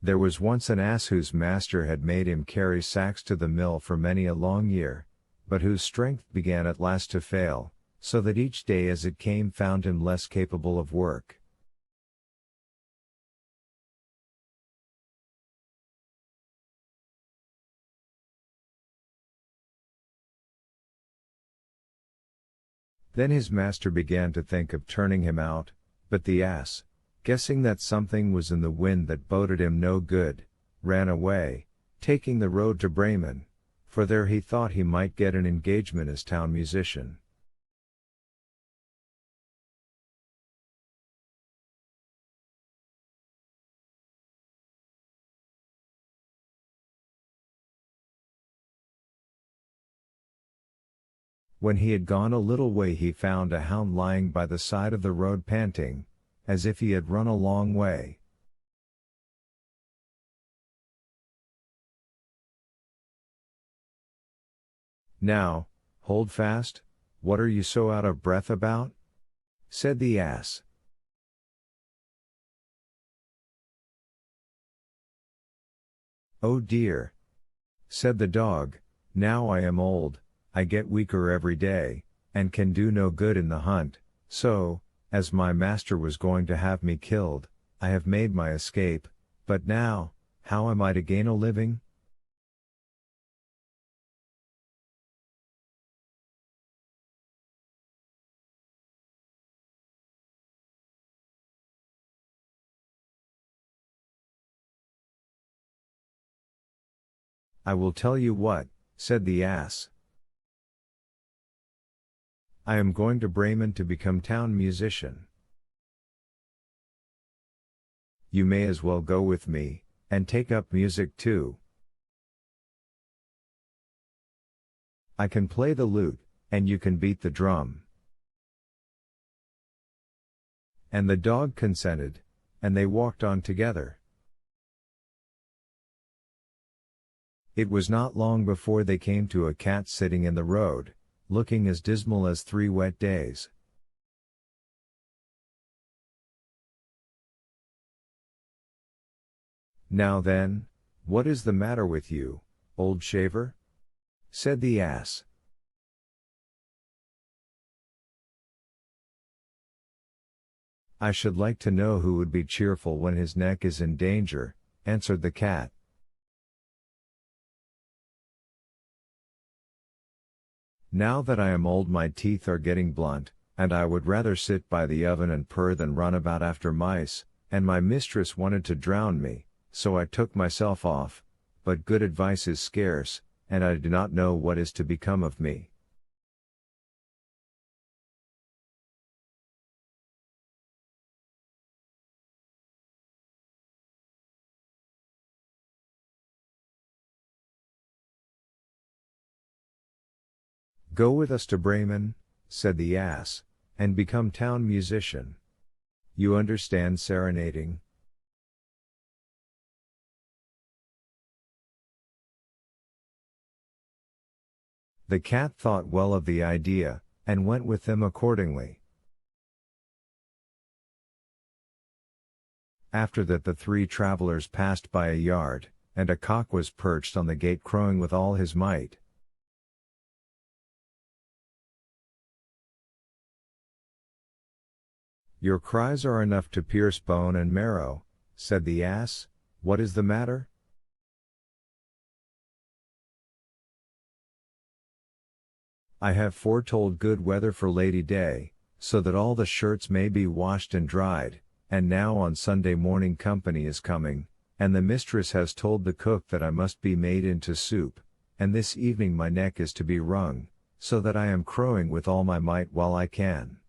There was once an ass whose master had made him carry sacks to the mill for many a long year, but whose strength began at last to fail, so that each day as it came found him less capable of work. Then his master began to think of turning him out, but the ass, guessing that something was in the wind that boded him no good, ran away, taking the road to Bremen, for there he thought he might get an engagement as town musician. When he had gone a little way he found a hound lying by the side of the road panting, as if he had run a long way. "Now, hold fast, what are you so out of breath about?" said the ass. "Oh dear," said the dog, "now I am old, I get weaker every day, and can do no good in the hunt, so, as my master was going to have me killed, I have made my escape, but now, how am I to gain a living?" "I will tell you what," said the ass. "I am going to Bremen to become town musician. You may as well go with me, and take up music too. I can play the lute, and you can beat the drum." And the dog consented, and they walked on together. It was not long before they came to a cat sitting in the road, looking as dismal as 3 wet days. "Now then, what is the matter with you, old shaver?" said the ass. "I should like to know who would be cheerful when his neck is in danger," answered the cat. "Now that I am old my teeth are getting blunt, and I would rather sit by the oven and purr than run about after mice, and my mistress wanted to drown me, so I took myself off, but good advice is scarce, and I do not know what is to become of me." "Go with us to Bremen," said the ass, "and become town musician. You understand serenading?" The cat thought well of the idea, and went with them accordingly. After that the 3 travelers passed by a yard, and a cock was perched on the gate crowing with all his might. "Your cries are enough to pierce bone and marrow," said the ass, "what is the matter?" "I have foretold good weather for Lady Day, so that all the shirts may be washed and dried, and now on Sunday morning company is coming, and the mistress has told the cook that I must be made into soup, and this evening my neck is to be wrung, so that I am crowing with all my might while I can."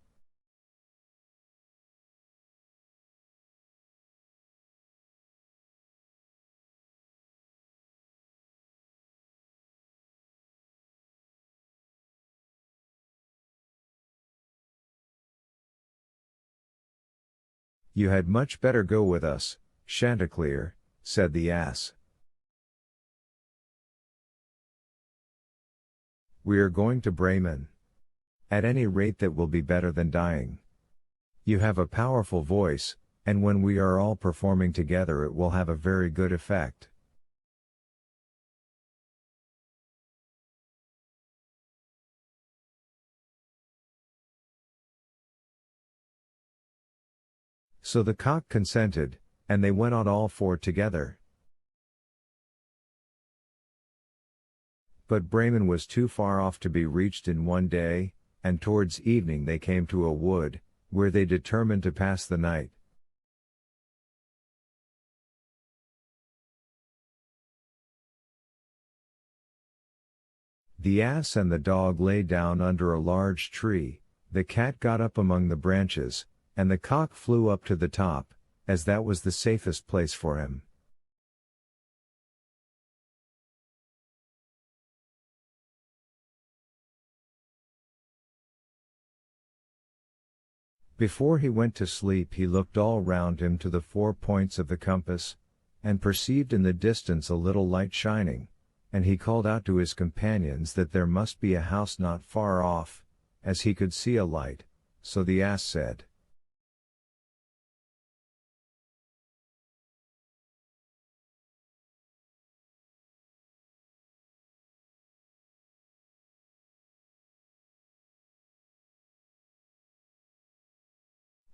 "You had much better go with us, Chanticleer," said the ass. "We are going to Bremen. At any rate that will be better than dying. You have a powerful voice, And when we are all performing together it will have a very good effect. So the cock consented, and they went on all four together. But Bremen was too far off to be reached in one day, and towards evening they came to a wood, where they determined to pass the night. The ass and the dog lay down under a large tree, the cat got up among the branches, and the cock flew up to the top, as that was the safest place for him. Before he went to sleep he looked all round him to the 4 points of the compass, and perceived in the distance a little light shining, and he called out to his companions that there must be a house not far off, as he could see a light. So the ass said,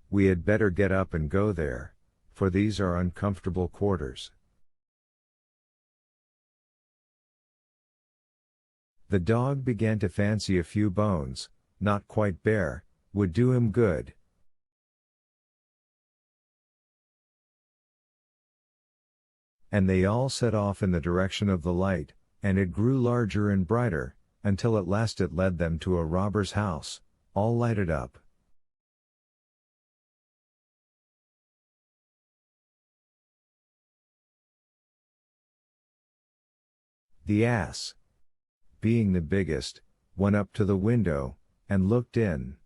"We had better get up and go there, for these are uncomfortable quarters." The dog began to fancy a few bones, not quite bare, would do him good. And they all set off in the direction of the light, and it grew larger and brighter, until at last it led them to a robber's house, all lighted up. The ass, being the biggest, went up to the window, and looked in.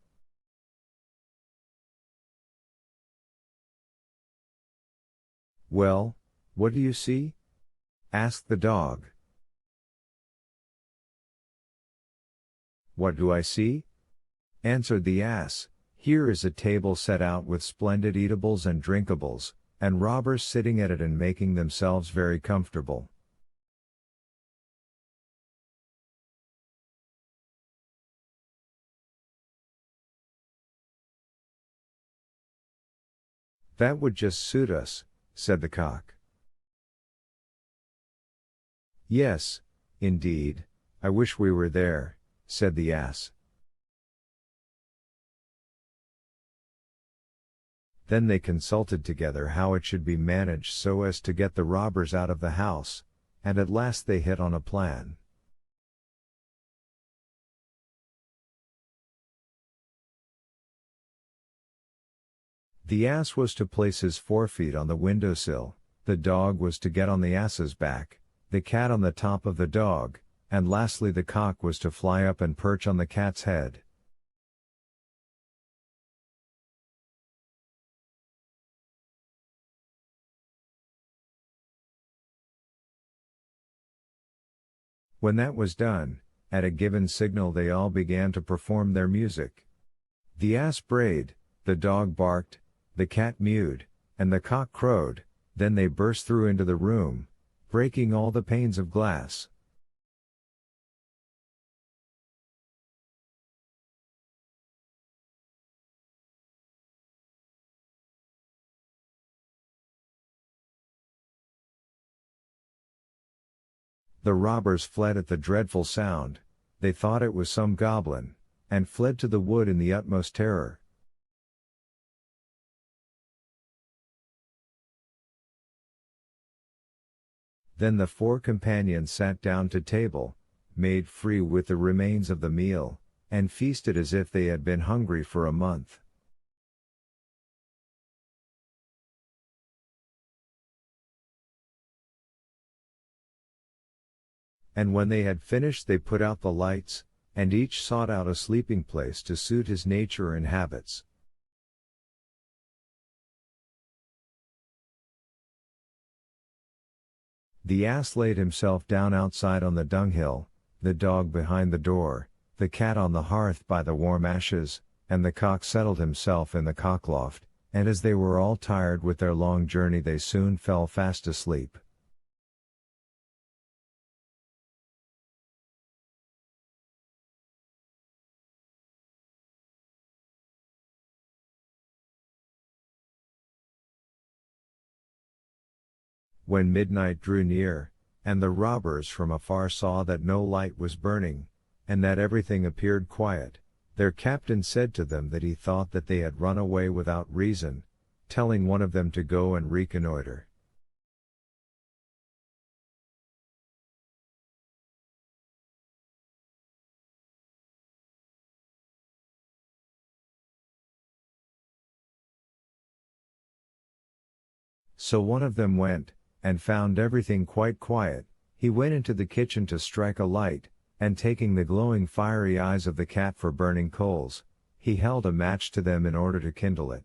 "Well, what do you see?" asked the dog. "What do I see?" answered the ass. "Here is a table set out with splendid eatables and drinkables, and robbers sitting at it and making themselves very comfortable." "That would just suit us," said the cock. "Yes, indeed, I wish we were there," said the ass. Then they consulted together how it should be managed so as to get the robbers out of the house, and at last they hit on a plan. The ass was to place his forefeet on the windowsill, the dog was to get on the ass's back, the cat on the top of the dog, and lastly the cock was to fly up and perch on the cat's head. When that was done, at a given signal they all began to perform their music. The ass brayed, the dog barked, the cat mewed, and the cock crowed. Then they burst through into the room, breaking all the panes of glass. The robbers fled at the dreadful sound, they thought it was some goblin, and fled to the wood in the utmost terror. Then the 4 companions sat down to table, made free with the remains of the meal, and feasted as if they had been hungry for a month. And when they had finished they put out the lights, and each sought out a sleeping place to suit his nature and habits. The ass laid himself down outside on the dunghill, the dog behind the door, the cat on the hearth by the warm ashes, and the cock settled himself in the cockloft, and as they were all tired with their long journey they soon fell fast asleep. When midnight drew near, and the robbers from afar saw that no light was burning, and that everything appeared quiet, their captain said to them that he thought that they had run away without reason, telling one of them to go and reconnoiter. So one of them went, and found everything quite quiet. He went into the kitchen to strike a light, and taking the glowing fiery eyes of the cat for burning coals, he held a match to them in order to kindle it.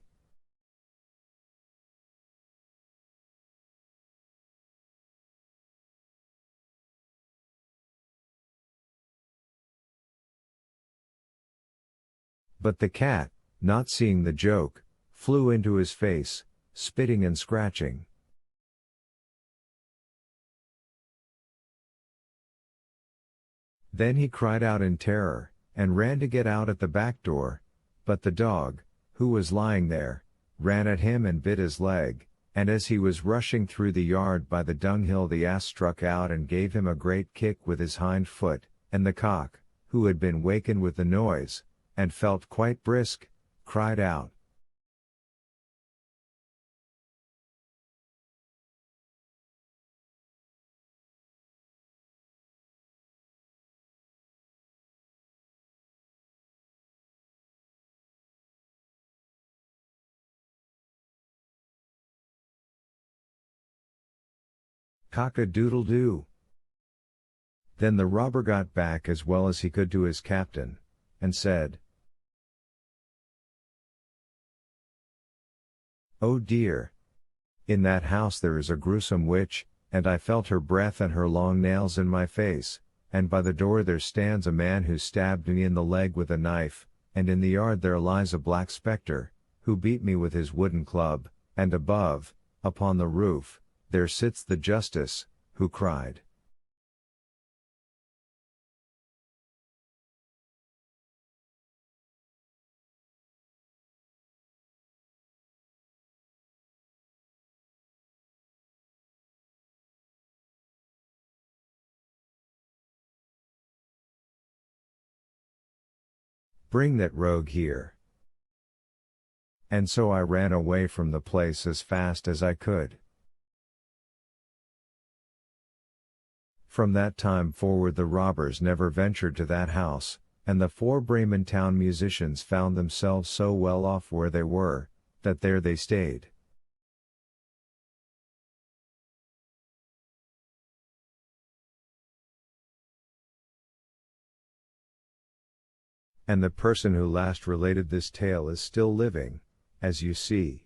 But the cat, not seeing the joke, flew into his face, spitting and scratching. Then he cried out in terror, and ran to get out at the back door, but the dog, who was lying there, ran at him and bit his leg, and as he was rushing through the yard by the dunghill the ass struck out and gave him a great kick with his hind foot, and the cock, who had been wakened with the noise, and felt quite brisk, cried out. Cock-a-doodle-doo. Then the robber got back as well as he could to his captain, and said, "Oh dear! In that house there is a gruesome witch, and I felt her breath and her long nails in my face, and by the door there stands a man who stabbed me in the leg with a knife, and in the yard there lies a black spectre, who beat me with his wooden club, and above, upon the roof, there sits the justice, who cried." "Bring that rogue here." And so I ran away from the place as fast as I could. From that time forward the robbers never ventured to that house, and the 4 Bremen town musicians found themselves so well off where they were, that there they stayed. And the person who last related this tale is still living, as you see.